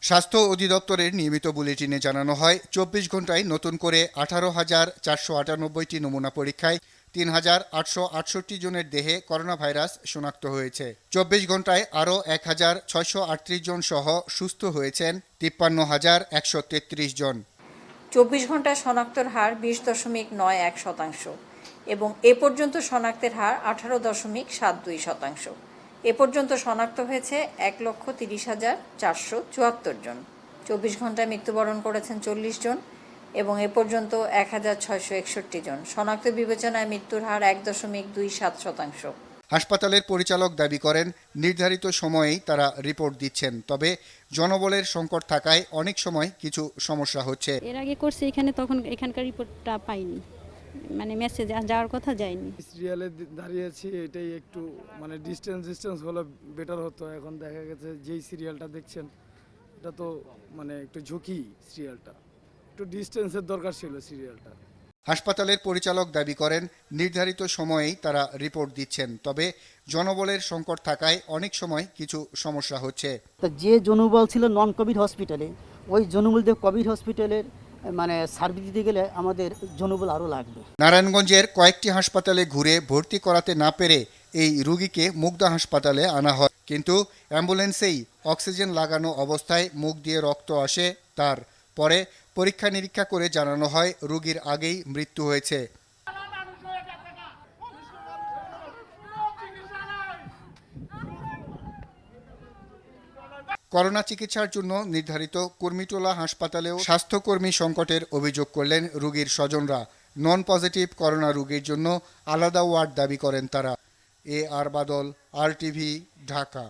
স্বাস্থ্য অধিদপ্তরের নিয়মিত বুলেটিনে জানানো হয় ২৪ ঘন্টায় নতুন করে ১৮,৪৯৮টি নমুনা পরীক্ষায় ৩,৮৬৮ জনের দেহে করোনা ভাইরাস শনাক্ত হয়েছে। ২৪ ঘন্টায় আরও ১,৬৩৮ জন সহ সুস্থ হয়েছেন ৫৩,১৩৩ জন। ২৪ ঘন্টায় শনাক্তের হার ২০.৯১% এবং এ পর্যন্ত শনাক্তের হার ১৮.৭২%। এ পর্যন্ত শনাক্ত হয়েছে ১,৩০,৪৭৪ জন। ২৪ ঘন্টায় মৃত্যুবরণ করেছেন ৪০ জন এবং এ পর্যন্ত ১,৬৬১ জন। শনাক্ত বিবেচনায় মৃত্যুর হার ১.২৭%। হাসপাতালের পরিচালক দাবি করেন, নির্ধারিত সময়েই তারা রিপোর্ট দিচ্ছেন, তবে জনবলের সংকট থাকায় অনেক সময় কিছু সমস্যা হচ্ছে। এর আগে করছে এখানে, তখন এখানকার রিপোর্টটা পাইনি, মানে মেসেজ যাওয়ার কথা যায়নি। সিরিয়ালে দাঁড়িয়েছি, এটাই একটু মানে ডিস্টেন্স হলে বেটার হতো। এখন দেখা গেছে যেই সিরিয়ালটা দেখছেন এটা তো মানে একটু ঝুঁকি, সিরিয়ালটা একটু ডিস্টেন্সের দরকার ছিল সিরিয়ালটা। হাসপাতালের পরিচালক দাবি করেন, নির্ধারিত সময়েই তারা রিপোর্ট দিচ্ছেন, তবে জনবলের সংকট থাকায় অনেক সময় কিছু সমস্যা হচ্ছে। যে জনবল ছিল নন কোভিড হসপিটালে, ওই জনবল দিয়ে কোভিড হসপিটালের মানে সার্ভিস দিতে গেলে আমাদের জনবল আরও লাগবে। নারায়ণগঞ্জের কয়েকটি হাসপাতালে ঘুরে ভর্তি করাতে না পেরে এই রোগীকে মুগদা হাসপাতালে আনা হয়, কিন্তু অ্যাম্বুলেন্সেই অক্সিজেন লাগানো অবস্থায় মুখ দিয়ে রক্ত আসে তার। পরে পরীক্ষা নিরীক্ষা করে জানানো হয় রোগীর আগেই মৃত্যু হয়েছে। করোনা চিকিৎসার জন্য নির্ধারিত কুর্মিটোলা হাসপাতালেও স্বাস্থ্যকর্মী সংকটের অভিযোগ করলেন রোগীর স্বজনরা। নন পজিটিভ করোনা রোগীর জন্য আলাদা ওয়ার্ড দাবি করেন তারা। আর বাদল, RTV, ঢাকা।